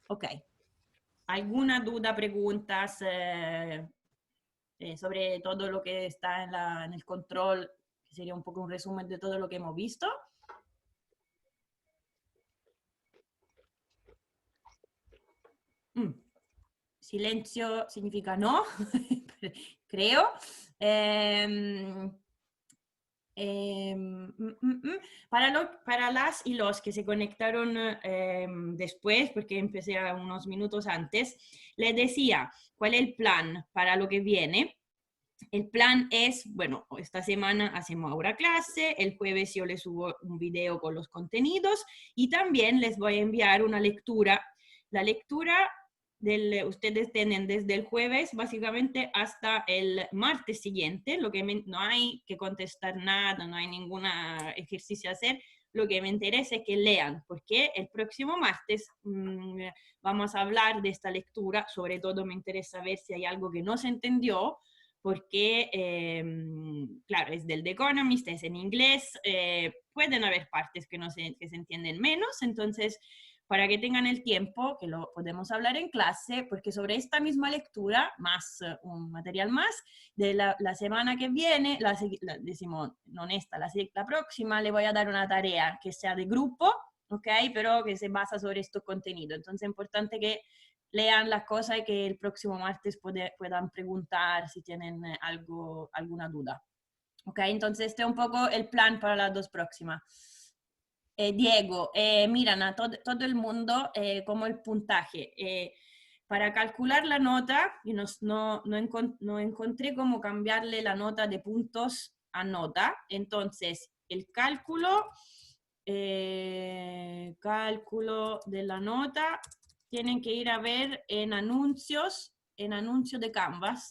Ok. ¿Alguna duda, preguntas sobre todo lo que está en el control? Que sería un poco un resumen de todo lo que hemos visto. Silencio significa no, creo. Eh, para las y los que se conectaron después, porque empecé unos minutos antes, les decía cuál es el plan para lo que viene. El plan es, bueno, esta semana hacemos ahora clase, el jueves yo les subo un video con los contenidos y también les voy a enviar una lectura. La lectura ustedes tienen desde el jueves básicamente hasta el martes siguiente, lo que no hay que contestar nada, no hay ningún ejercicio a hacer, lo que me interesa es que lean, porque el próximo martes vamos a hablar de esta lectura, sobre todo me interesa ver si hay algo que no se entendió, porque, claro, es del The Economist, es en inglés, pueden haber partes que, que se entienden menos, entonces para que tengan el tiempo, que lo podemos hablar en clase, porque sobre esta misma lectura, más un material más, de la semana que viene, decimos, no esta, la próxima, le voy a dar una tarea que sea de grupo, ¿ok? Pero que se basa sobre estos contenidos. Entonces es importante que lean las cosas y que el próximo martes puedan preguntar si tienen alguna duda. ¿Ok? Entonces este es un poco el plan para las dos próximas. Diego, miran a todo el mundo como el puntaje. Para calcular la nota, y no encontré cómo cambiarle la nota de puntos a nota. Entonces, el cálculo de la nota, tienen que ir a ver en anuncios de Canvas,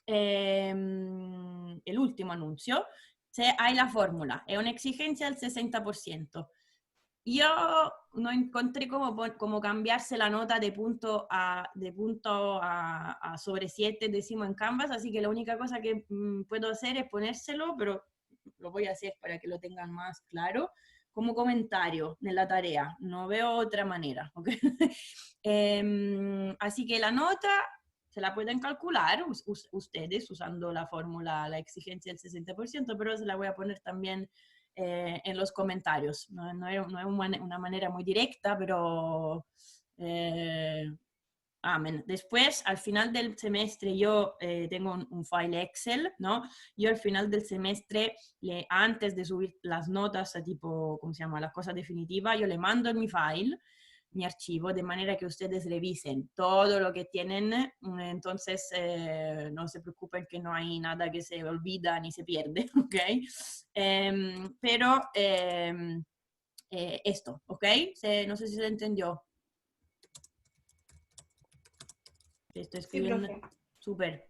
el último anuncio, hay la fórmula, es una exigencia del 60%. Yo no encontré cómo cambiarse la nota de punto a sobre 7 decimos en Canvas, así que la única cosa que puedo hacer es ponérselo, pero lo voy a hacer para que lo tengan más claro, como comentario en la tarea. No veo otra manera, ¿ok? Así que la nota se la pueden calcular ustedes usando la fórmula, la exigencia del 60%, pero se la voy a poner también en los comentarios. No es una manera muy directa, pero amén. Después, al final del semestre, yo tengo un file Excel, ¿no? Yo al final del semestre, antes de subir las notas, tipo, ¿cómo se llama? La cosa definitiva, yo le mando en mi file, mi archivo, de manera que ustedes revisen todo lo que tienen, entonces no se preocupen que no hay nada que se olvida ni se pierde, ¿ok? Pero esto, ¿ok? No sé si se entendió. Estoy Sí, escribiendo. profe. Súper.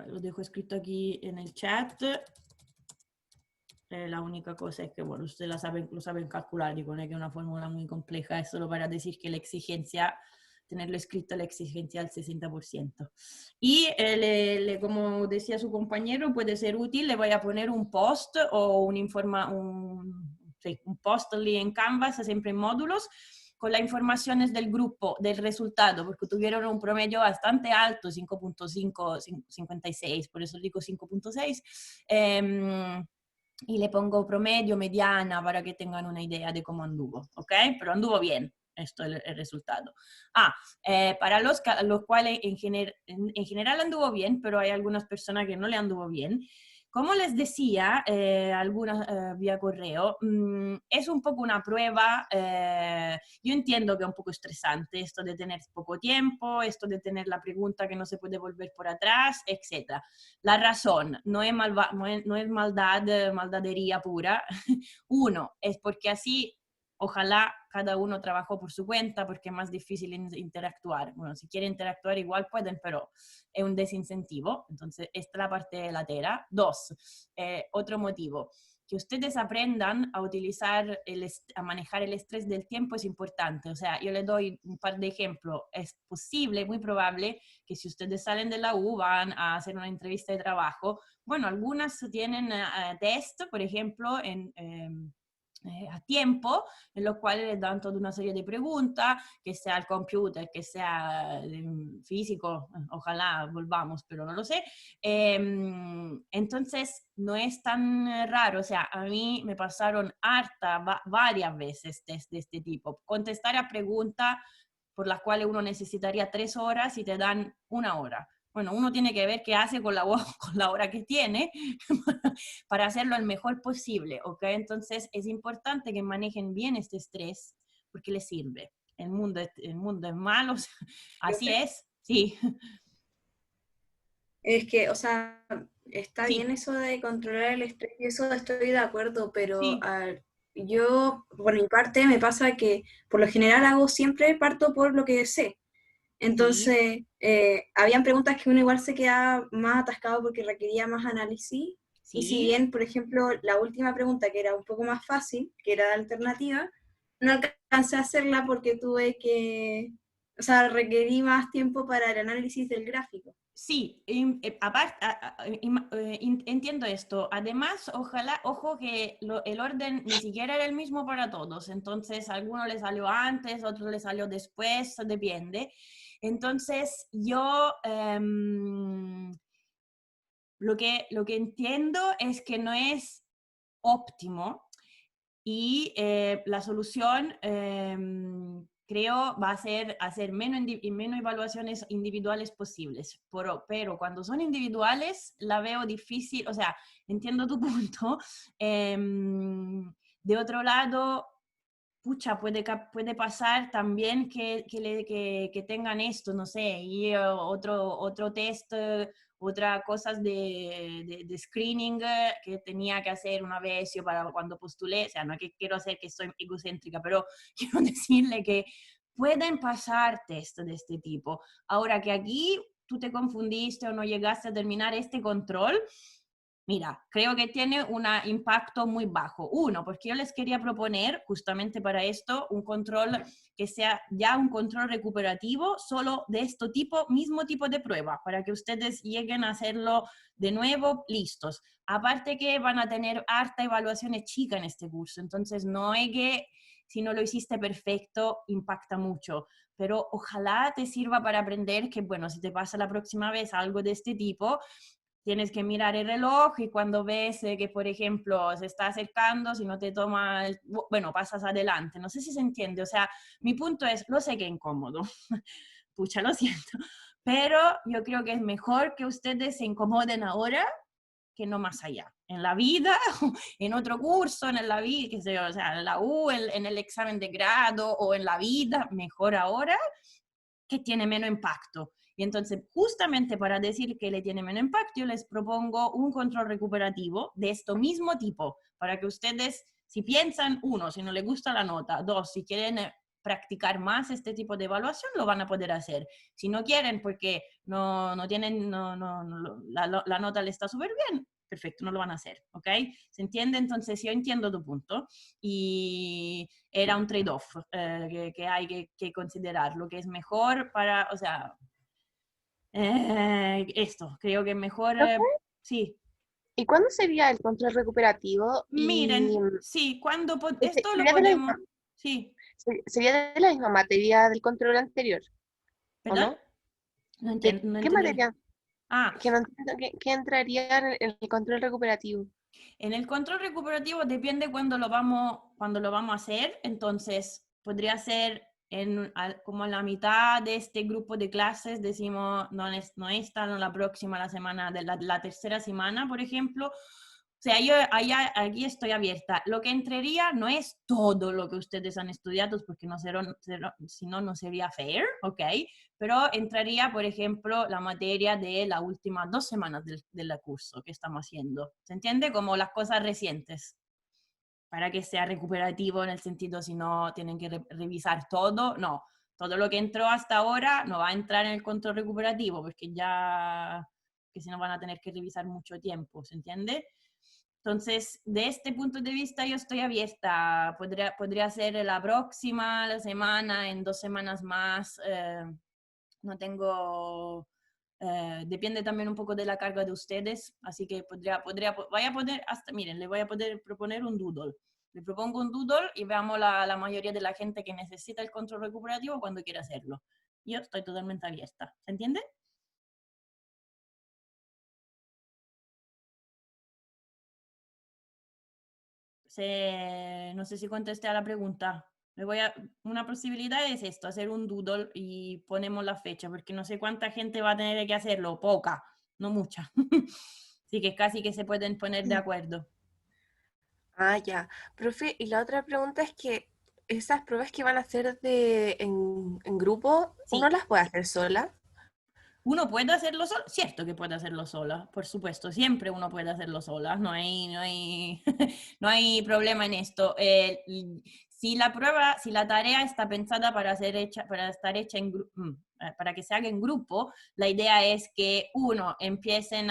Lo dejo escrito aquí en el chat. La única cosa es que, bueno, ustedes lo saben calcular, digo, no es que una fórmula muy compleja, es solo para decir que la exigencia, tenerlo escrito, la exigencia al 60%. Y como decía su compañero, puede ser útil, le voy a poner un post o un post en Canvas, siempre en módulos, con las informaciones del grupo, del resultado, porque tuvieron un promedio bastante alto, 5.5, 56, por eso digo 5.6. Y le pongo promedio, mediana, para que tengan una idea de cómo anduvo, ¿ok? Pero anduvo bien, esto es el resultado. Para los cuales en general anduvo bien, pero hay algunas personas que no le anduvo bien. Como les decía, algunas vía correo, es un poco una prueba. Yo entiendo que es un poco estresante esto de tener poco tiempo, esto de tener la pregunta que no se puede volver por atrás, etc. La razón no es, no es maldad, maldadería pura. Uno, es porque así ojalá cada uno trabajó por su cuenta porque es más difícil interactuar. Bueno, si quieren interactuar igual pueden, pero es un desincentivo. Entonces, esta es la parte de la tela. Dos, otro motivo. Que ustedes aprendan a utilizar, a manejar el estrés del tiempo es importante. O sea, yo les doy un par de ejemplos. Es posible, muy probable, que si ustedes salen de la U van a hacer una entrevista de trabajo. Bueno, algunas tienen test, por ejemplo, a tiempo, en los cuales les dan toda una serie de preguntas, que sea el computer, que sea físico, ojalá volvamos, pero no lo sé. Entonces, no es tan raro, o sea, a mí me pasaron varias veces test de este tipo. Contestar a preguntas por las cuales uno necesitaría 3 horas y te dan 1 hora. Bueno, uno tiene que ver qué hace con la, con la hora que tiene para hacerlo el mejor posible, ¿ok? Entonces es importante que manejen bien este estrés porque les sirve. El mundo es malo, así Profe. es, sí, Es que, o sea, está bien sí, eso de controlar el estrés, y eso estoy de acuerdo, pero sí, yo, por mi parte, me pasa que por lo general hago siempre parto por lo que sé. sí, Entonces, habían preguntas que uno igual se quedaba más atascado porque requería más análisis. Y si sí. bien, por ejemplo, la última pregunta, que era un poco más fácil, que era la alternativa, no alcancé a hacerla porque tuve que, o sea, requerí más tiempo para el análisis del gráfico. Sí, entiendo esto. Además, ojalá, ojo que el orden ni siquiera era el mismo para todos. Entonces, a alguno le salió antes, otro le salió después, depende. Entonces, yo lo que entiendo es que no es óptimo y la solución, creo, va a ser hacer menos evaluaciones individuales posibles. Pero cuando son individuales, la veo difícil, o sea, entiendo tu punto. De otro lado, pucha, puede pasar también que tengan esto, no sé, y otro test, otra cosas de screening que tenía que hacer una vez yo para cuando postulé, o sea, no es que quiero hacer que soy egocéntrica, pero quiero decirle que pueden pasar test de este tipo. Ahora que aquí tú te confundiste o no llegaste a terminar este control, mira, creo que tiene un impacto muy bajo. Uno, porque yo les quería proponer justamente para esto un control que sea ya un control recuperativo solo de este tipo, mismo tipo de prueba, para que ustedes lleguen a hacerlo de nuevo listos. Aparte que van a tener harta evaluaciones chicas en este curso, entonces no es que si no lo hiciste perfecto impacta mucho, pero ojalá te sirva para aprender que, bueno, si te pasa la próxima vez algo de este tipo, tienes que mirar el reloj y cuando ves que, por ejemplo, se está acercando, si no te toma, bueno, pasas adelante. No sé si se entiende. O sea, mi punto es, lo sé que es incómodo, pucha, lo siento, pero yo creo que es mejor que ustedes se incomoden ahora que no más allá. En la vida, en otro curso, en la vida, que sé yo, o sea, en la U, en el examen de grado o en la vida, mejor ahora que tiene menos impacto. Y entonces, justamente para decir que le tiene menos impacto, yo les propongo un control recuperativo de este mismo tipo, para que ustedes, si piensan, uno, si no les gusta la nota, dos, si quieren practicar más este tipo de evaluación, lo van a poder hacer. Si no quieren porque no tienen, la nota le está súper bien, perfecto, no lo van a hacer, ¿ok? ¿Se entiende? Entonces, yo entiendo tu punto y era un trade-off que hay que considerar, lo que es mejor para, o sea, esto, creo que es mejor, Profe, sí. ¿y cuándo sería el control recuperativo? Y Miren, sí, cuando esto lo sería de la podemos, misma, sí, sería de la misma materia del control anterior, ¿o ¿perdón? no? No ¿De entiendo, no qué entendí. materia? Ah, Que no entiendo qué entraría en el control recuperativo. en el control recuperativo depende cuando lo vamos a hacer, entonces podría ser como en la mitad de este grupo de clases, decimos, no esta, no la próxima, la semana, de la tercera semana, por ejemplo. O sea, yo aquí estoy abierta. Lo que entraría no es todo lo que ustedes han estudiado, porque no si no, no sería fair, ¿ok? Pero entraría, por ejemplo, la materia de las últimas 2 semanas del curso que estamos haciendo. ¿Se entiende? Como las cosas recientes, para que sea recuperativo en el sentido si no tienen que revisar todo, no. Todo lo que entró hasta ahora no va a entrar en el control recuperativo, porque ya, que si no van a tener que revisar mucho tiempo, ¿se entiende? Entonces, de este punto de vista, yo estoy abierta. Podría ser la próxima la semana, en 2 semanas más. No tengo, depende también un poco de la carga de ustedes, así que vaya a poder, hasta, miren, le voy a poder proponer un doodle. Le propongo un doodle y veamos la mayoría de la gente que necesita el control recuperativo cuando quiere hacerlo. Yo estoy totalmente abierta. ¿Se entiende? No sé si contesté a la pregunta. Una posibilidad es esto, hacer un doodle y ponemos la fecha, porque no sé cuánta gente va a tener que hacerlo, poca, no mucha. Así que casi que se pueden poner de acuerdo. Ah, ya. Profe, y la otra pregunta es que esas pruebas que van a hacer en grupo, Sí. ¿uno las puede hacer sola? ¿Uno puede hacerlo solo? Cierto que puede hacerlo sola, por supuesto, siempre uno puede hacerlo sola, no hay, no hay problema en esto. Si la tarea está pensada para estar hecha para que se haga en grupo, la idea es que uno empiecen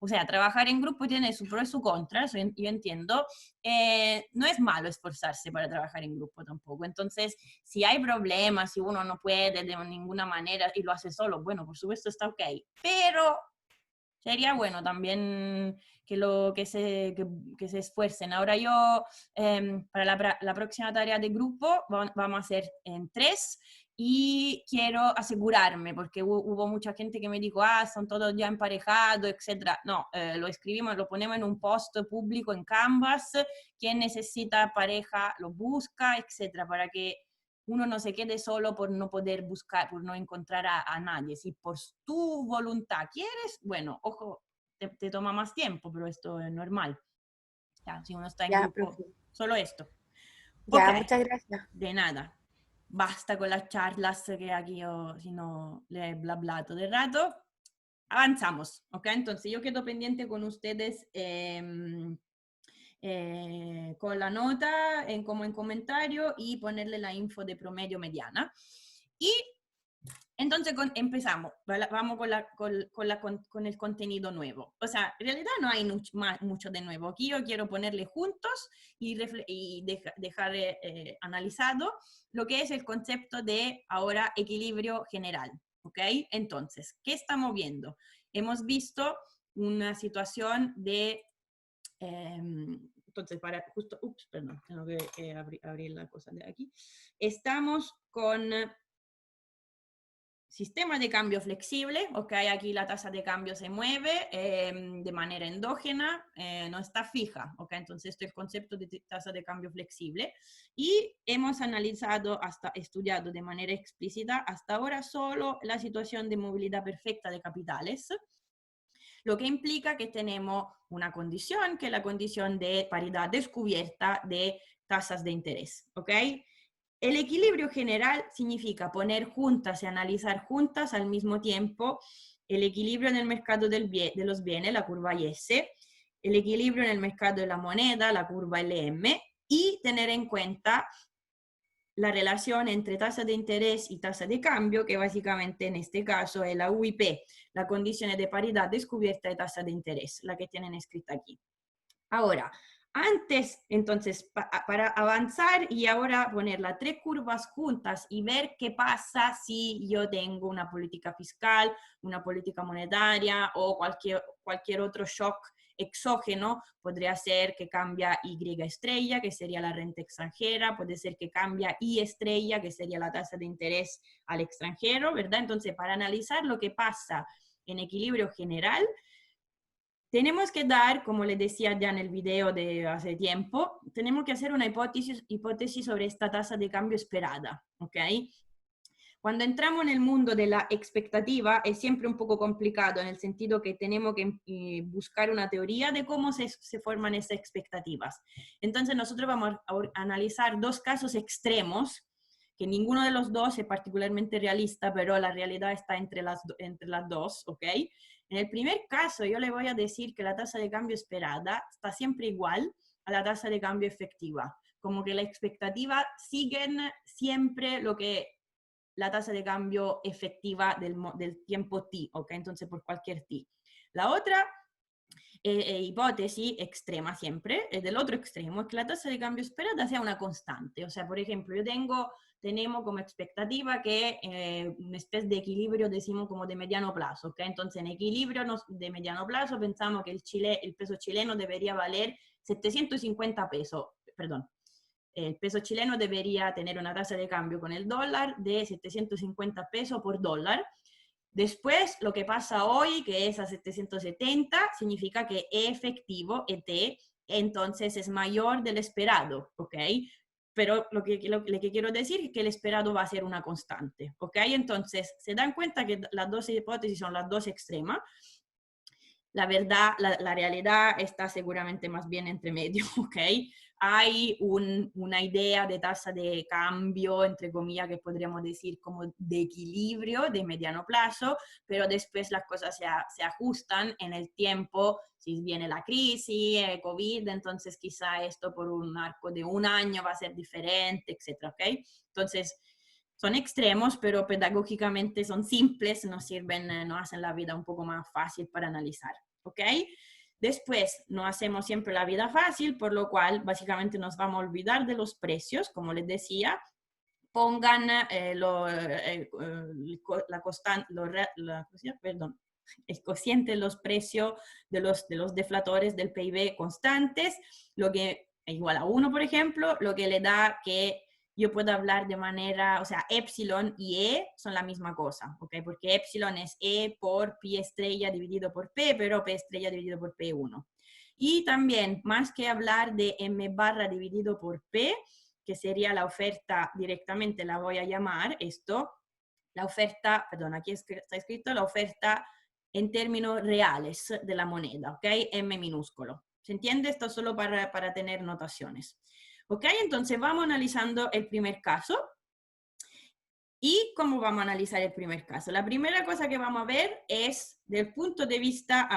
o sea, trabajar en grupo tiene su pro y su contra, eso yo entiendo. No es malo esforzarse para trabajar en grupo tampoco. Entonces, si hay problemas, si uno no puede de ninguna manera y lo hace solo, bueno, por supuesto está ok. Pero sería bueno también que se esfuercen. Ahora yo, para la próxima tarea de grupo, vamos a hacer en 3 y quiero asegurarme, porque hubo mucha gente que me dijo, son todos ya emparejados, etc. No, lo escribimos, lo ponemos en un post público en Canvas, quien necesita pareja lo busca, etc. Para que uno no se quede solo por no poder buscar, por no encontrar a nadie. Si por tu voluntad quieres, bueno, ojo, te toma más tiempo, pero esto es normal. Ya, si uno está en Ya, grupo, profe. solo esto. Ok, Ya, muchas gracias. de nada. Basta con las charlas que aquí yo, si no, le bla bla todo el rato. Avanzamos, ¿ok? Entonces yo quedo pendiente con ustedes con la nota como en comentario y ponerle la info de promedio mediana. Y entonces empezamos, vamos con el contenido nuevo. O sea, en realidad no hay mucho de nuevo. Aquí yo quiero ponerle juntos y dejar analizado lo que es el concepto de ahora equilibrio general. ¿Ok? Entonces, ¿qué estamos viendo? Hemos visto una situación de... entonces, perdón, tengo que abrir la cosa de aquí. Estamos con sistema de cambio flexible, ok, aquí la tasa de cambio se mueve de manera endógena, no está fija, ok, entonces esto es el concepto de tasa de cambio flexible y hemos estudiado de manera explícita hasta ahora solo la situación de movilidad perfecta de capitales, lo que implica que tenemos una condición, que es la condición de paridad descubierta de tasas de interés, ¿ok? El equilibrio general significa poner juntas y analizar juntas al mismo tiempo el equilibrio en el mercado de los bienes, la curva IS, el equilibrio en el mercado de la moneda, la curva LM, y tener en cuenta la relación entre tasa de interés y tasa de cambio, que básicamente en este caso es la UIP, la condición de paridad descubierta de tasa de interés, la que tienen escrita aquí. Ahora, antes, entonces, para avanzar y ahora poner las 3 curvas juntas y ver qué pasa si yo tengo una política fiscal, una política monetaria o cualquier otro shock exógeno, podría ser que cambia Y estrella, que sería la renta extranjera, puede ser que cambia I estrella, que sería la tasa de interés al extranjero, ¿verdad? Entonces, para analizar lo que pasa en equilibrio general, tenemos que dar, como les decía ya en el video de hace tiempo, tenemos que hacer una hipótesis sobre esta tasa de cambio esperada, ¿ok? Cuando entramos en el mundo de la expectativa es siempre un poco complicado en el sentido que tenemos que buscar una teoría de cómo se forman esas expectativas. Entonces nosotros vamos a analizar 2 casos extremos, que ninguno de los dos es particularmente realista, pero la realidad está entre las dos, ¿ok? En el primer caso yo le voy a decir que la tasa de cambio esperada está siempre igual a la tasa de cambio efectiva, como que la expectativa siguen siempre lo que la tasa de cambio efectiva del tiempo t, ¿ok? Entonces por cualquier t. La otra hipótesis extrema siempre, del otro extremo, es que la tasa de cambio esperada sea una constante. O sea, por ejemplo, tenemos como expectativa que una especie de equilibrio, decimos como de mediano plazo, ¿ok? Entonces en equilibrio de mediano plazo pensamos que el peso chileno debería valer 750 pesos. perdón, el peso chileno debería tener una tasa de cambio con el dólar de 750 pesos por dólar. Después, lo que pasa hoy, que es a 770, significa que E efectivo, ET, entonces es mayor del esperado, ¿ok? Pero lo que quiero decir es que el esperado va a ser una constante, ¿ok? Entonces, se dan cuenta que las dos hipótesis son las dos extremas. La verdad, la realidad está seguramente más bien entre medio, ¿ok? Hay una idea de tasa de cambio, entre comillas, que podríamos decir como de equilibrio de mediano plazo, pero después las cosas se ajustan en el tiempo. Si viene la crisis, COVID, entonces quizá esto por un arco de un año va a ser diferente, etcétera, ¿ok? Entonces, son extremos, pero pedagógicamente son simples, nos sirven, nos hacen la vida un poco más fácil para analizar, ¿ok? Después, no hacemos siempre la vida fácil, por lo cual básicamente nos vamos a olvidar de los precios, como les decía. Pongan el cociente de los precios de los deflatores del PIB constantes, lo que es igual a 1, por ejemplo, lo que le da que yo puedo hablar de manera, o sea, epsilon y E son la misma cosa, ¿ok? Porque epsilon es E por pi estrella dividido por P, pero P estrella dividido por P1. Y también, más que hablar de M barra dividido por P, que sería la oferta directamente, la voy a llamar esto, la oferta, perdón, aquí está escrito la oferta en términos reales de la moneda, ¿ok? M minúsculo. ¿Se entiende? Esto solo para tener notaciones. ¿Ok? Entonces vamos analizando el primer caso. ¿Y cómo vamos a analizar el primer caso? La primera cosa que vamos a ver es del punto de vista,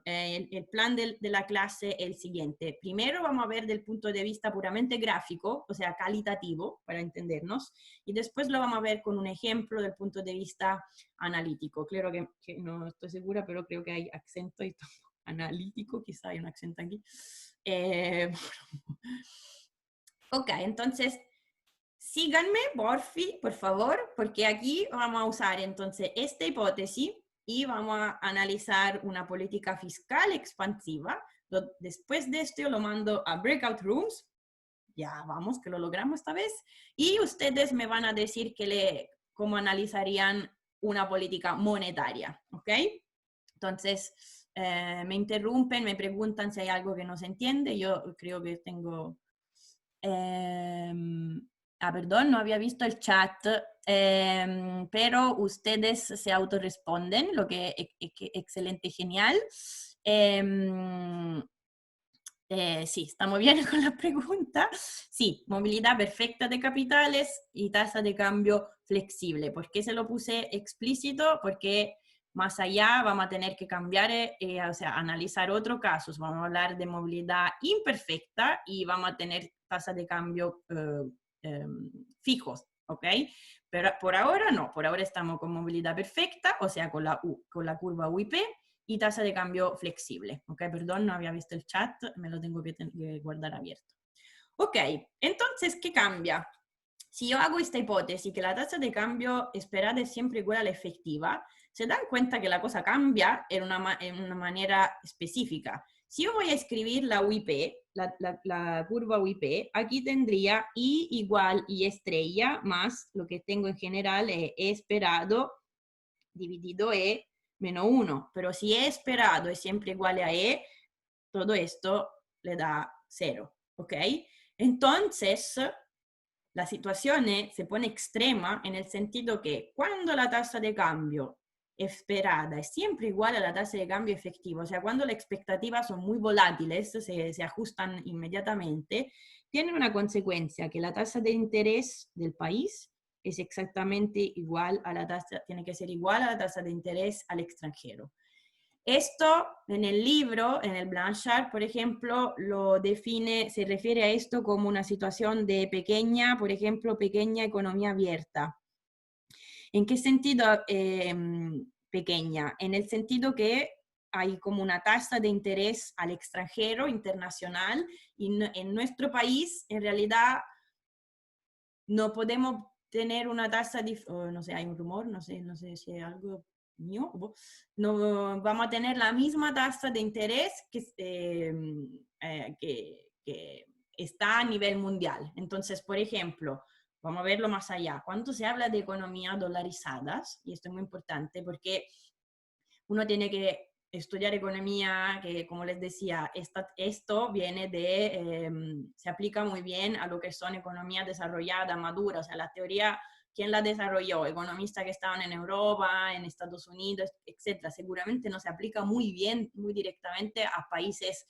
el plan de la clase el siguiente. Primero vamos a ver del punto de vista puramente gráfico, o sea, calitativo, para entendernos, y después lo vamos a ver con un ejemplo del punto de vista analítico. Claro que no estoy segura, pero creo que hay acento y analítico, quizá hay un acento aquí. Ok, entonces síganme, por favor, porque aquí vamos a usar entonces esta hipótesis y vamos a analizar una política fiscal expansiva. Después de esto lo mando a breakout rooms. Ya vamos, que lo logramos esta vez. Y ustedes me van a decir cómo analizarían una política monetaria, ¿ok? Entonces, me interrumpen, me preguntan si hay algo que no se entiende. Yo creo que tengo... perdón, no había visto el chat, pero ustedes se autorresponden, lo que es excelente, genial. Sí, estamos bien con la pregunta. Sí, movilidad perfecta de capitales y tasa de cambio flexible. ¿Por qué se lo puse explícito? Porque más allá vamos a tener que cambiar, o sea, analizar otros casos. Vamos a hablar de movilidad imperfecta y vamos a tener tasa de cambio fijos, ¿ok? Pero por ahora no, por ahora estamos con movilidad perfecta, o sea, con la curva UIP, y tasa de cambio flexible, ¿ok? Perdón, no había visto el chat, me lo tengo que guardar abierto. Ok, entonces, ¿qué cambia? Si yo hago esta hipótesis que la tasa de cambio esperada es siempre igual a la efectiva, se dan cuenta que la cosa cambia en una manera específica. Si yo voy a escribir la UIP, la curva UIP, aquí tendría I igual I estrella más lo que tengo en general es E esperado dividido E menos 1. Pero si E esperado es siempre igual a E, todo esto le da 0. ¿Ok? Entonces, la situación se pone extrema en el sentido que cuando la tasa de cambio esperada es siempre igual a la tasa de cambio efectiva, o sea, cuando las expectativas son muy volátiles, se ajustan inmediatamente, tiene una consecuencia que la tasa de interés del país es exactamente igual a la tasa, tiene que ser igual a la tasa de interés al extranjero. Esto en el libro, en el Blanchard, por ejemplo, lo define, se refiere a esto como una situación de pequeña, por ejemplo, pequeña economía abierta. ¿En qué sentido pequeña? En el sentido que hay como una tasa de interés al extranjero, internacional, y en nuestro país, en realidad, no podemos tener una tasa, no sé, hay un rumor, no sé si hay algo mío, no vamos a tener la misma tasa de interés que está a nivel mundial. Entonces, por ejemplo, vamos a verlo más allá. Cuando se habla de economías dolarizadas, y esto es muy importante porque uno tiene que estudiar economía, que como les decía, esto viene se aplica muy bien a lo que son economías desarrolladas, maduras, o sea, la teoría, ¿quién la desarrolló? Economistas que estaban en Europa, en Estados Unidos, etcétera. Seguramente no se aplica muy bien, muy directamente a países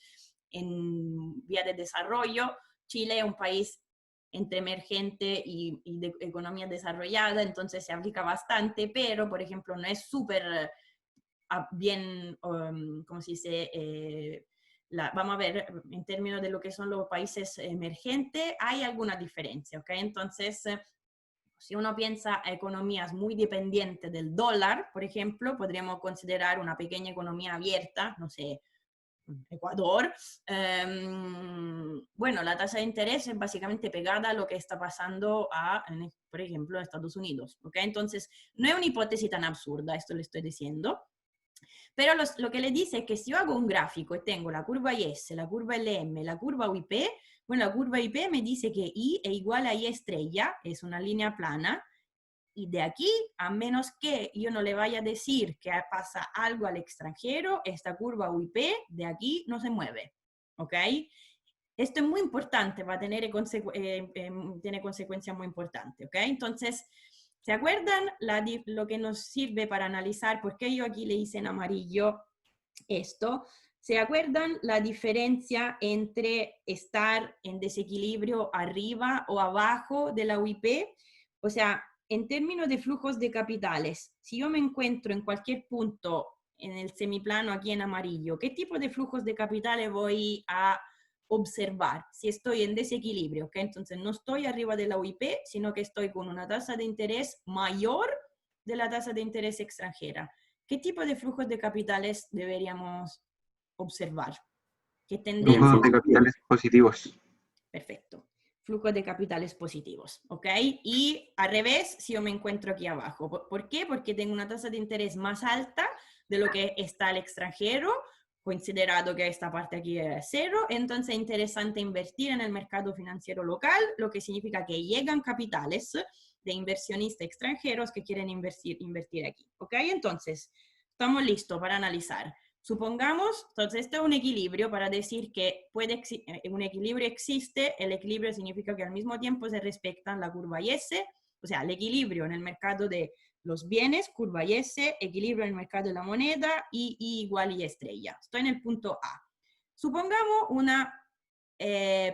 en vía de desarrollo. Chile es un país entre emergente y de economía desarrollada, entonces se aplica bastante, pero, por ejemplo, no es súper bien, ¿cómo se dice? Vamos a ver, en términos de lo que son los países emergentes, hay alguna diferencia, ¿ok? Entonces, si uno piensa a economías muy dependientes del dólar, por ejemplo, podríamos considerar una pequeña economía abierta, no sé, Ecuador, bueno, la tasa de interés es básicamente pegada a lo que está pasando por ejemplo, en Estados Unidos, ¿ok? Entonces, no es una hipótesis tan absurda, esto le estoy diciendo. Pero lo que le dice es que si yo hago un gráfico y tengo la curva IS, la curva LM, la curva UIP, bueno, la curva IP me dice que I es igual a I estrella, es una línea plana, y de aquí, a menos que yo no le vaya a decir que pasa algo al extranjero, esta curva UIP de aquí no se mueve, ¿ok? Esto es muy importante, va a tener tiene consecuencias muy importantes, ¿ok? Entonces, ¿se acuerdan lo que nos sirve para analizar por qué yo aquí le hice en amarillo esto? ¿Se acuerdan la diferencia entre estar en desequilibrio arriba o abajo de la UIP? O sea, en términos de flujos de capitales, si yo me encuentro en cualquier punto en el semiplano aquí en amarillo, ¿qué tipo de flujos de capitales voy a observar? Si estoy en desequilibrio, ¿ok? Entonces no estoy arriba de la UIP, sino que estoy con una tasa de interés mayor de la tasa de interés extranjera. ¿Qué tipo de flujos de capitales deberíamos observar? ¿Qué tendencia? Flujos de capitales positivos. Perfecto. Flujos de capitales positivos, ¿ok? Y al revés, si yo me encuentro aquí abajo. ¿Por qué? Porque tengo una tasa de interés más alta de lo que está el extranjero, considerado que esta parte aquí es cero, entonces es interesante invertir en el mercado financiero local, lo que significa que llegan capitales de inversionistas extranjeros que quieren invertir aquí, ¿ok? Entonces, estamos listos para analizar. Supongamos, entonces esto es un equilibrio para decir que un equilibrio existe, el equilibrio significa que al mismo tiempo se respetan la curva IS, o sea, el equilibrio en el mercado de los bienes, curva IS, equilibrio en el mercado de la moneda y I igual I estrella. Estoy en el punto A. Supongamos una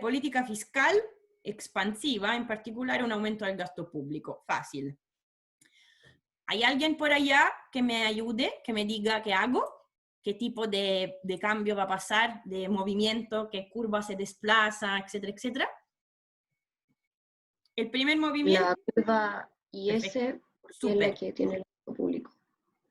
política fiscal expansiva, en particular un aumento del gasto público. Fácil. ¿Hay alguien por allá que me ayude, que me diga qué hago? ¿Qué tipo de cambio va a pasar, de movimiento, qué curva se desplaza, etcétera, etcétera? El primer movimiento... La curva IS es la que tiene el gasto público.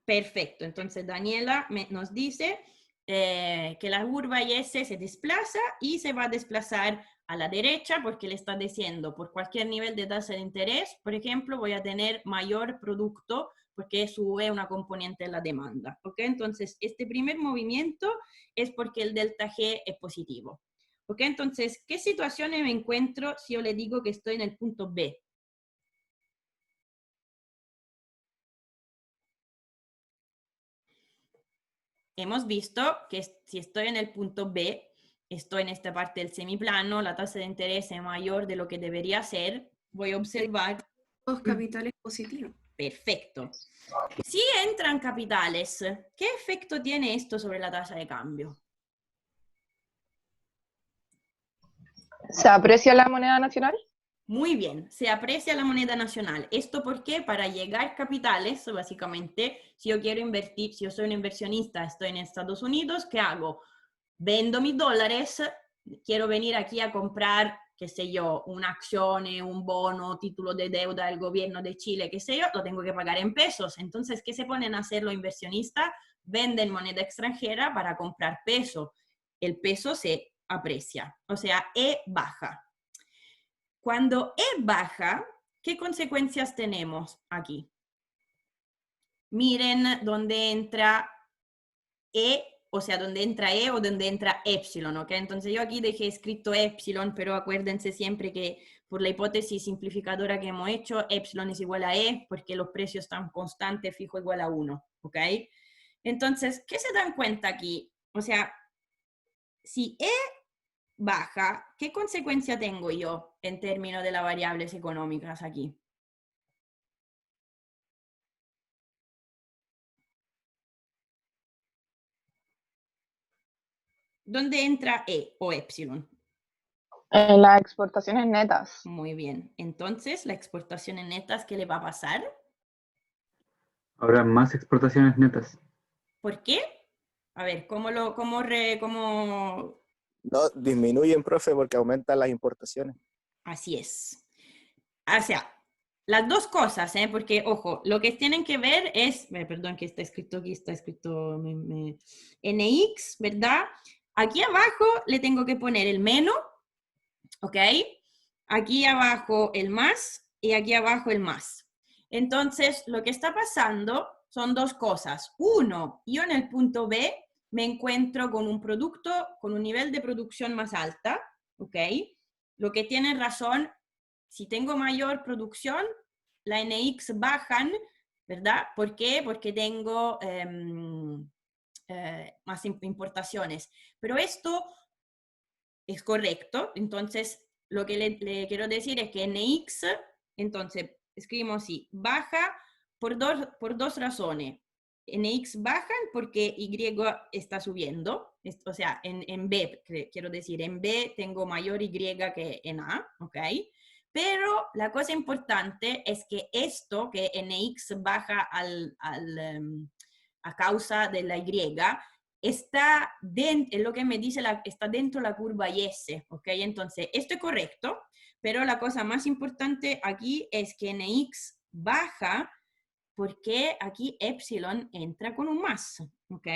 Perfecto. Entonces Daniela nos dice que la curva IS se desplaza y se va a desplazar a la derecha porque le está diciendo por cualquier nivel de tasa de interés, por ejemplo, voy a tener mayor producto porque sube una componente de la demanda. ¿Ok? Entonces, este primer movimiento es porque el delta G es positivo. ¿Ok? Entonces, ¿qué situaciones me encuentro si yo le digo que estoy en el punto B? Hemos visto que si estoy en el punto B, estoy en esta parte del semiplano, la tasa de interés es mayor de lo que debería ser, voy a observar... Los capitales positivos. Perfecto. Si entran capitales, ¿qué efecto tiene esto sobre la tasa de cambio? ¿Se aprecia la moneda nacional? Muy bien, se aprecia la moneda nacional. ¿Esto por qué? Para llegar capitales, básicamente, si yo quiero invertir, si yo soy un inversionista, estoy en Estados Unidos, ¿qué hago? Vendo mis dólares, quiero venir aquí a comprar, qué sé yo, una acción, un bono, título de deuda del gobierno de Chile, qué sé yo, lo tengo que pagar en pesos. Entonces, ¿qué se ponen a hacer los inversionistas? Venden moneda extranjera para comprar peso. El peso se aprecia, o sea, E baja. Cuando E baja, ¿qué consecuencias tenemos aquí? Miren dónde entra E o sea, donde entra E o donde entra epsilon, ¿ok? Entonces yo aquí dejé escrito epsilon, pero acuérdense siempre que por la hipótesis simplificadora que hemos hecho, epsilon es igual a E, porque los precios están constantes, fijo igual a 1, ¿ok? Entonces, ¿qué se dan cuenta aquí? O sea, si E baja, ¿qué consecuencia tengo yo en términos de las variables económicas aquí? ¿Dónde entra E o epsilon? En las exportaciones netas. Muy bien. Entonces, la exportación en netas, ¿qué le va a pasar? Habrá más exportaciones netas. ¿Por qué? A ver, cómo... No, disminuyen, profe, porque aumentan las importaciones. Así es. O sea, las dos cosas, ¿eh? Porque, ojo, lo que tienen que ver es, perdón que está escrito aquí, está escrito NX, ¿verdad? Aquí abajo le tengo que poner el menos, ¿ok? Aquí abajo el más y aquí abajo el más. Entonces, lo que está pasando son dos cosas. Uno, yo en el punto B me encuentro con un producto con un nivel de producción más alta, ¿ok? Lo que tiene razón, si tengo mayor producción, la NX bajan, ¿verdad? ¿Por qué? Porque tengo más importaciones. Pero esto es correcto, entonces lo que le quiero decir es que NX, entonces escribimos así, baja por dos razones. NX bajan porque Y está subiendo, o sea, en B, quiero decir, en B tengo mayor Y que en A, ¿ok? Pero la cosa importante es que esto, que NX baja a causa de la Y, está dentro, es lo que me dice, está dentro la curva IS, ¿ok? Entonces, esto es correcto, pero la cosa más importante aquí es que NX baja porque aquí epsilon entra con un más, ¿ok?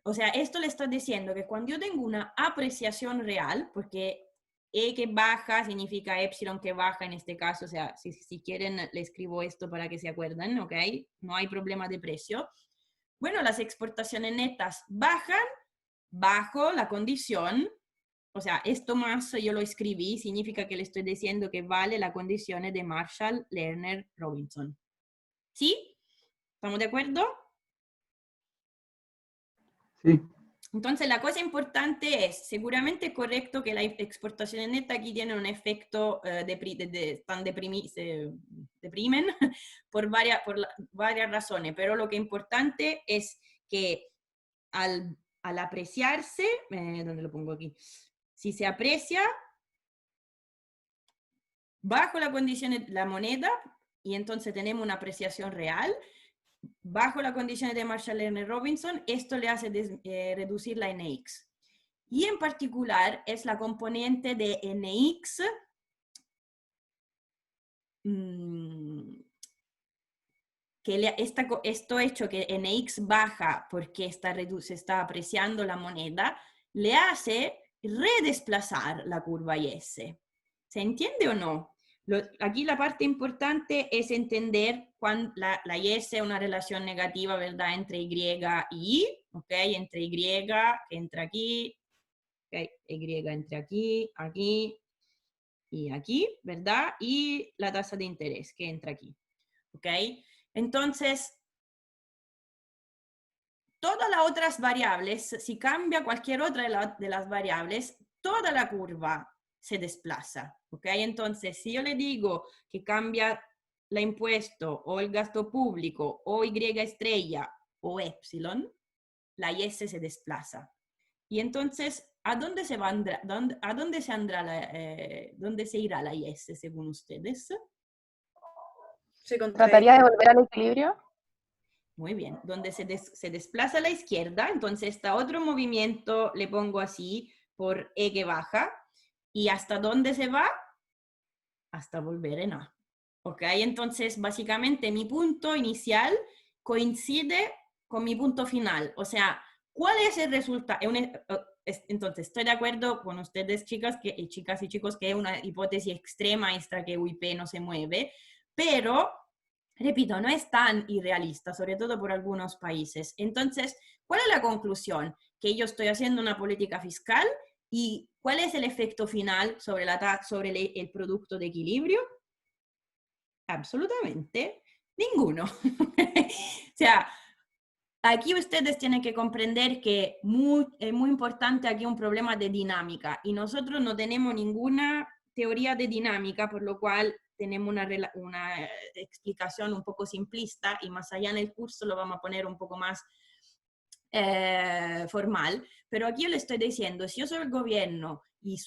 O sea, esto le está diciendo que cuando yo tengo una apreciación real, porque E que baja significa epsilon que baja en este caso, o sea, si quieren le escribo esto para que se acuerden, ¿ok? No hay problema de precio. Bueno, las exportaciones netas bajan bajo la condición, o sea, esto más yo lo escribí, significa que le estoy diciendo que vale la condición de Marshall, Lerner, Robinson. ¿Sí? ¿Estamos de acuerdo? Sí. Entonces, la cosa importante es, seguramente es correcto que la exportación neta aquí tiene un efecto, se deprimen por varias razones, pero lo que es importante es que al apreciarse, ¿dónde lo pongo aquí? Si se aprecia bajo la condición de la moneda, y entonces tenemos una apreciación real, bajo las condiciones de Marshall Lerner Robinson, esto le hace reducir la NX. Y en particular es la componente de NX que esto hecho que NX baja porque se está apreciando la moneda, le hace redesplazar la curva IS. ¿Se entiende o no? Aquí la parte importante es entender cuando la IS es una relación negativa, ¿verdad? Entre Y y I, ¿ok? Entre Y que entra aquí, ¿ok? Y entre aquí, aquí y aquí, ¿verdad? Y la tasa de interés que entra aquí, ¿ok? Entonces, todas las otras variables, si cambia cualquier otra de las variables, toda la curva se desplaza, ¿ok? Entonces, si yo le digo que cambia el impuesto o el gasto público o Y estrella o epsilon, la IS se desplaza. Y entonces, ¿a dónde se irá la IS según ustedes? ¿Trataría de volver al equilibrio? Muy bien, donde se desplaza a la izquierda, entonces está otro movimiento, le pongo así, por E que baja, y ¿hasta dónde se va? Hasta volver en A. ¿Ok? Entonces, básicamente mi punto inicial coincide con mi punto final. O sea, ¿cuál es el resultado? Entonces, estoy de acuerdo con ustedes, chicas y chicos, que es una hipótesis extrema extra que UIP no se mueve, pero repito, no es tan irrealista, sobre todo por algunos países. Entonces, ¿cuál es la conclusión? Que yo estoy haciendo una política fiscal y ¿cuál es el efecto final sobre, sobre el producto de equilibrio? Absolutamente ninguno. O sea, aquí ustedes tienen que comprender que es muy importante aquí un problema de dinámica y nosotros no tenemos ninguna teoría de dinámica, por lo cual tenemos una explicación un poco simplista y más allá en el curso lo vamos a poner un poco más formal, pero aquí yo le estoy diciendo, si yo soy el gobierno y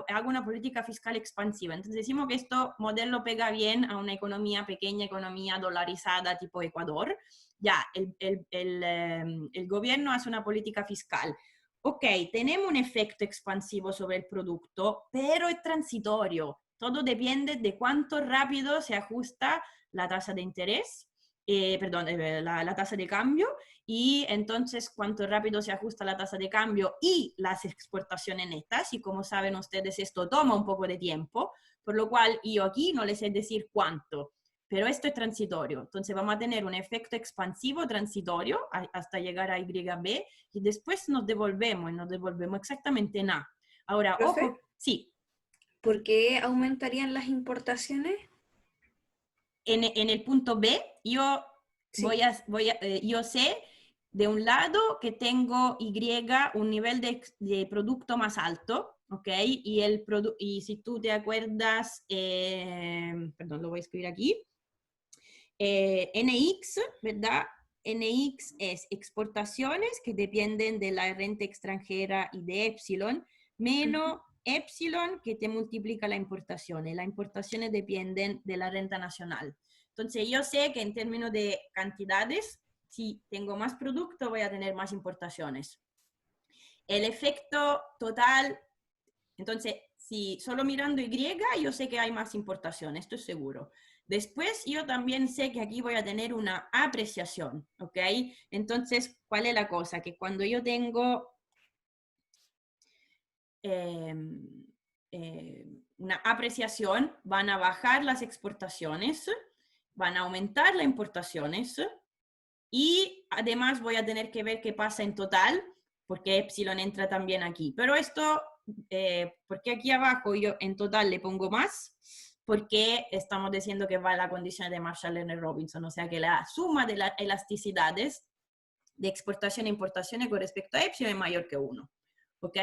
hago una política fiscal expansiva, entonces decimos que esto modelo pega bien a una economía, pequeña economía dolarizada tipo Ecuador, ya el gobierno hace una política fiscal. Ok, tenemos un efecto expansivo sobre el producto, pero es transitorio. Todo depende de cuánto rápido se ajusta la tasa de interés, la tasa de cambio, y entonces cuánto rápido se ajusta la tasa de cambio y las exportaciones netas, y como saben ustedes esto toma un poco de tiempo, por lo cual yo aquí no les sé decir cuánto, pero esto es transitorio, entonces vamos a tener un efecto expansivo transitorio hasta llegar a YB y después nos devolvemos y nos devolvemos exactamente nada. Ahora, ¿Profe? ojo, sí. ¿Por qué aumentarían las importaciones? En el punto B, yo, Sí. yo sé de un lado que tengo Y un nivel de producto más alto, ¿ok? Y si tú te acuerdas, perdón, lo voy a escribir aquí, NX, ¿verdad? NX es exportaciones que dependen de la renta extranjera y de Epsilon, menos Epsilon que te multiplica la importación. Y las importaciones dependen de la renta nacional. Entonces yo sé que en términos de cantidades, si tengo más producto voy a tener más importaciones. El efecto total, entonces si solo mirando Y, yo sé que hay más importaciones, esto es seguro. Después yo también sé que aquí voy a tener una apreciación, ¿ok? Entonces, ¿cuál es la cosa? Que cuando yo tengo una apreciación, van a bajar las exportaciones, van a aumentar las importaciones y además voy a tener que ver qué pasa en total, porque Epsilon entra también aquí. Pero esto, porque aquí abajo yo en total le pongo más, porque estamos diciendo que va a la condición de Marshall-Lerner-Robinson, o sea que la suma de las elasticidades de exportación e importaciones con respecto a Epsilon es mayor que 1. ¿Ok?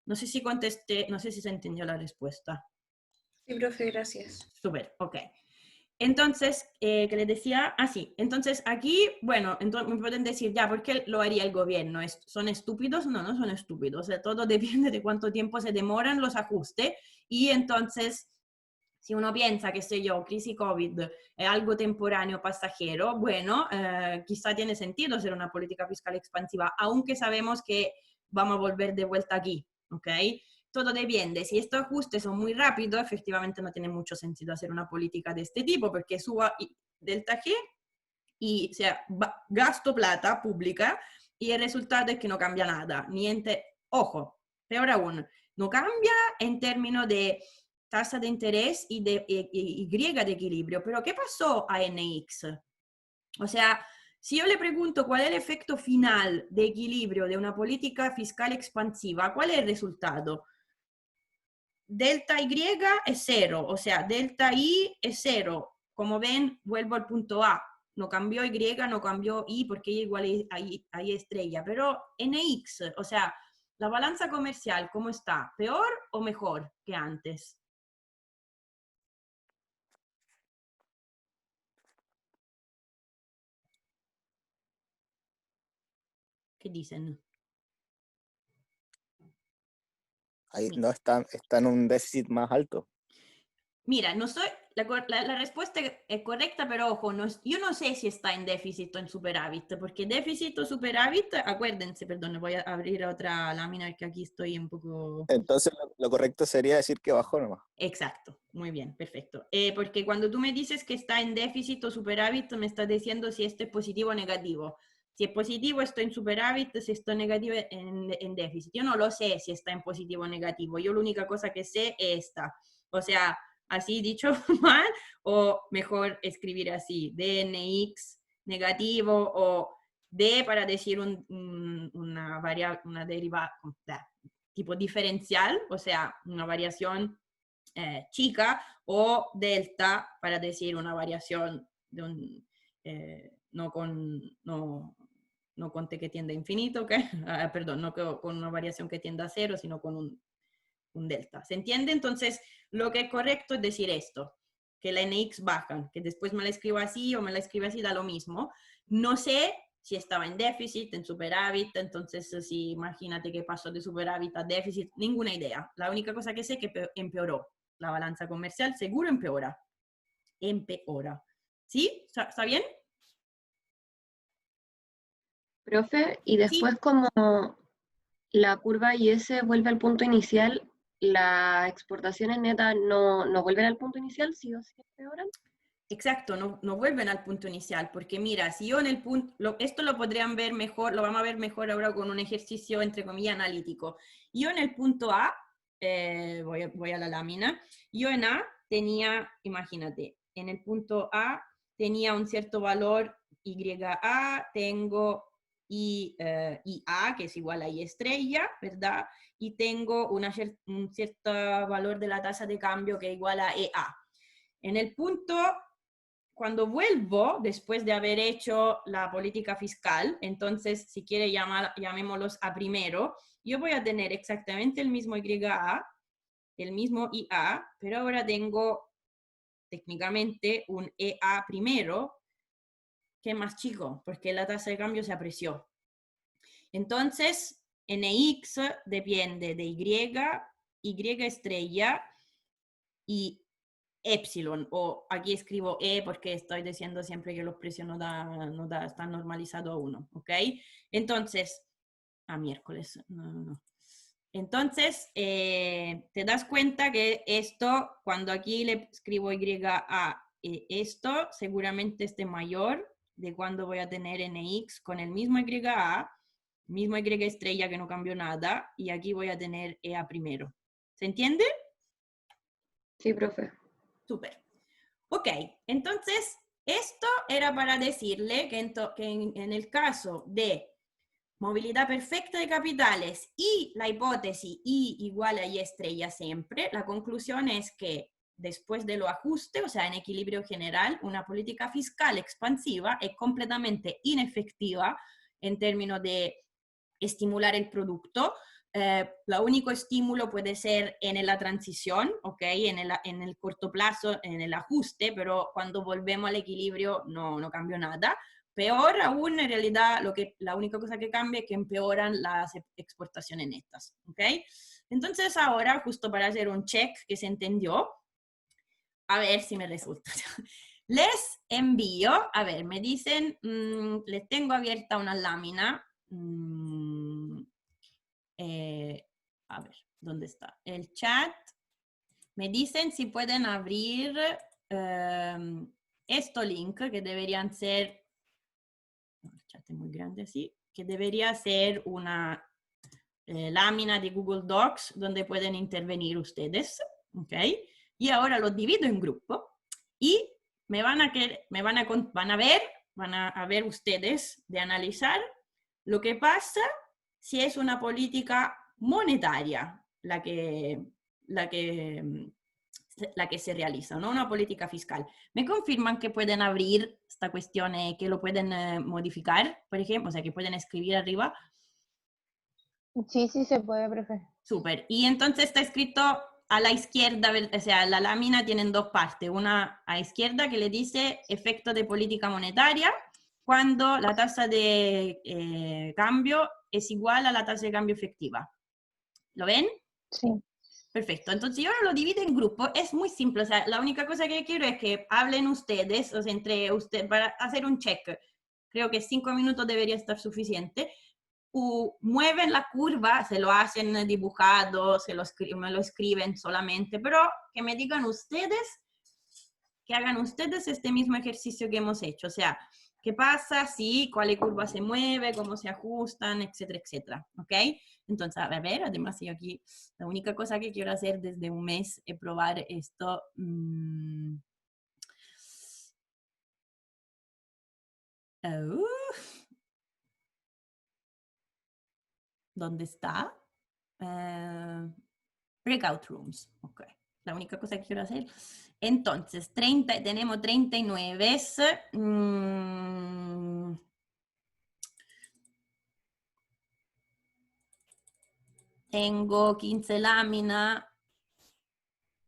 No sé si contesté, no sé si se entendió la respuesta. Sí, profe, gracias. Súper, ok. Entonces, que les decía, sí, entonces aquí, bueno, entonces me pueden decir, ya, ¿por qué lo haría el gobierno? ¿Son estúpidos? No, no son estúpidos, o sea, todo depende de cuánto tiempo se demoran los ajustes, y entonces, si uno piensa, que sé yo, crisis COVID es algo temporáneo, pasajero, bueno, quizá tiene sentido hacer una política fiscal expansiva, aunque sabemos que vamos a volver de vuelta aquí, ¿ok? Todo depende. Si estos ajustes son muy rápidos, efectivamente no tiene mucho sentido hacer una política de este tipo, porque suba delta G y, o sea, gasto plata pública y el resultado es que no cambia nada. Niente, ojo, peor aún, no cambia en términos de tasa de interés y de Y de equilibrio. Pero ¿qué pasó a NX? O sea, si yo le pregunto cuál es el efecto final de equilibrio de una política fiscal expansiva, ¿cuál es el resultado? Delta Y es 0, o sea, delta I es 0. Como ven, vuelvo al punto A. No cambió Y, no cambió I, porque Y igual a I estrella. Pero NX, o sea, la balanza comercial, ¿cómo está? ¿Peor o mejor que antes? ¿Qué dicen? Ahí no está en un déficit más alto. Mira, no soy, la respuesta es correcta, pero ojo, yo no sé si está en déficit o en superávit, porque déficit o superávit, acuérdense, perdón, voy a abrir otra lámina que aquí estoy un poco... Entonces lo correcto sería decir que bajó nomás. Exacto, muy bien, perfecto. Porque cuando tú me dices que está en déficit o superávit, me estás diciendo si esto es positivo o negativo. Si es positivo, estoy en superávit, si estoy negativo, en déficit. Yo no lo sé si está en positivo o negativo. Yo la única cosa que sé es esta. O sea, así dicho mal, o mejor escribir así, dnx negativo, o d para decir una derivada, tipo diferencial, o sea, una variación chica, o delta para decir una variación de no con t que tiende a infinito, ¿ok? Perdón, no con una variación que tiende a cero, sino con un delta. ¿Se entiende? Entonces, lo que es correcto es decir esto, que la nx baja, que después me la escribo así o me la escribo así, da lo mismo. No sé si estaba en déficit, en superávit, entonces si imagínate que pasó de superávit a déficit, ninguna idea. La única cosa que sé es que empeoró. La balanza comercial seguro empeora. Empeora. ¿Sí? ¿Está bien? Profe, y después Sí. como la curva IS vuelve al punto inicial, ¿las exportaciones netas no vuelven al punto inicial, sí o sí empeoran? Exacto, no vuelven al punto inicial, porque mira, si yo en el punto, esto lo podrían ver mejor, lo vamos a ver mejor ahora con un ejercicio, entre comillas, analítico. Yo en el punto A, voy a la lámina, yo en A tenía, imagínate, en el punto A tenía un cierto valor YA, tengo IA, que es igual a I estrella, ¿verdad? Y tengo un cierto valor de la tasa de cambio que es igual a EA. En el punto, cuando vuelvo, después de haber hecho la política fiscal, entonces, si quiere llamémoslos a primero, yo voy a tener exactamente el mismo YA, el mismo IA, pero ahora tengo técnicamente un EA primero, que es más chico, porque la tasa de cambio se apreció. Entonces, NX depende de Y estrella y epsilon, o aquí escribo E porque estoy diciendo siempre que los precios están normalizados a 1, ¿ok? Entonces, miércoles, no. Entonces, te das cuenta que esto, cuando aquí le escribo YA, esto seguramente esté mayor de cuando voy a tener NX con el mismo YA, mismo Y estrella que no cambió nada, y aquí voy a tener EA primero. ¿Se entiende? Sí, profe. Súper. Ok, entonces esto era para decirle que en el caso de movilidad perfecta de capitales y la hipótesis I igual a Y estrella siempre, la conclusión es que después de lo ajuste, o sea, en equilibrio general, una política fiscal expansiva es completamente inefectiva en términos de estimular el producto. Lo único estímulo puede ser en la transición, ¿ok? En el corto plazo, en el ajuste, pero cuando volvemos al equilibrio no cambió nada. Peor aún, en realidad, la única cosa que cambia es que empeoran las exportaciones netas, ¿ok? Entonces ahora, justo para hacer un check que se entendió, a ver si me resulta. Les envío, a ver, me dicen, les tengo abierta una lámina. A ver, ¿dónde está? El chat. Me dicen si pueden abrir esto link, que deberían ser, el chat es muy grande así, que debería ser una lámina de Google Docs donde pueden intervenir ustedes, ¿ok? Y ahora los divido en grupo y van a ver ustedes de analizar lo que pasa si es una política monetaria la que se realiza, no una política fiscal. ¿Me confirman que pueden abrir esta cuestión, que lo pueden modificar, por ejemplo? O sea, que pueden escribir arriba. Sí, sí se puede, profe. Súper. Y entonces está escrito a la izquierda, o sea, la lámina tiene dos partes. Una a izquierda que le dice efecto de política monetaria, cuando la tasa de cambio es igual a la tasa de cambio efectiva. ¿Lo ven? Sí. Perfecto. Entonces yo lo divido en grupos. Es muy simple. O sea, la única cosa que quiero es que hablen ustedes, o sea, entre ustedes, para hacer un check. Creo que 5 minutos debería estar suficiente. Mueven la curva, se lo hacen dibujado, me lo escriben solamente, pero que me digan ustedes, que hagan ustedes este mismo ejercicio que hemos hecho. O sea, qué pasa, sí, cuál curva se mueve, cómo se ajustan, etcétera, etcétera, ¿ok? Entonces, a ver, además yo aquí, la única cosa que quiero hacer desde un mes es probar esto. ¿Dónde está? Breakout rooms, ok. La única cosa que quiero hacer. Entonces, tenemos 39. Tengo 15 láminas,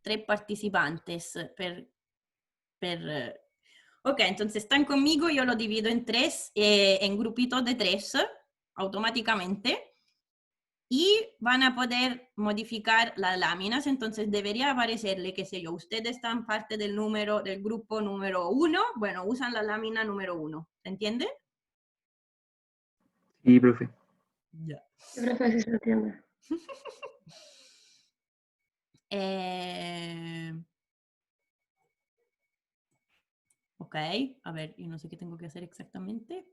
3 participantes ok, entonces están conmigo, yo lo divido en 3, en grupitos de 3, automáticamente. Y van a poder modificar las láminas, entonces debería aparecerle, qué sé yo, ustedes están parte del grupo número 1, bueno, usan la lámina número 1, ¿se entiende? Sí, profe. Ya. Sí, profe, sí se entiende. Ok, a ver, yo no sé qué tengo que hacer exactamente.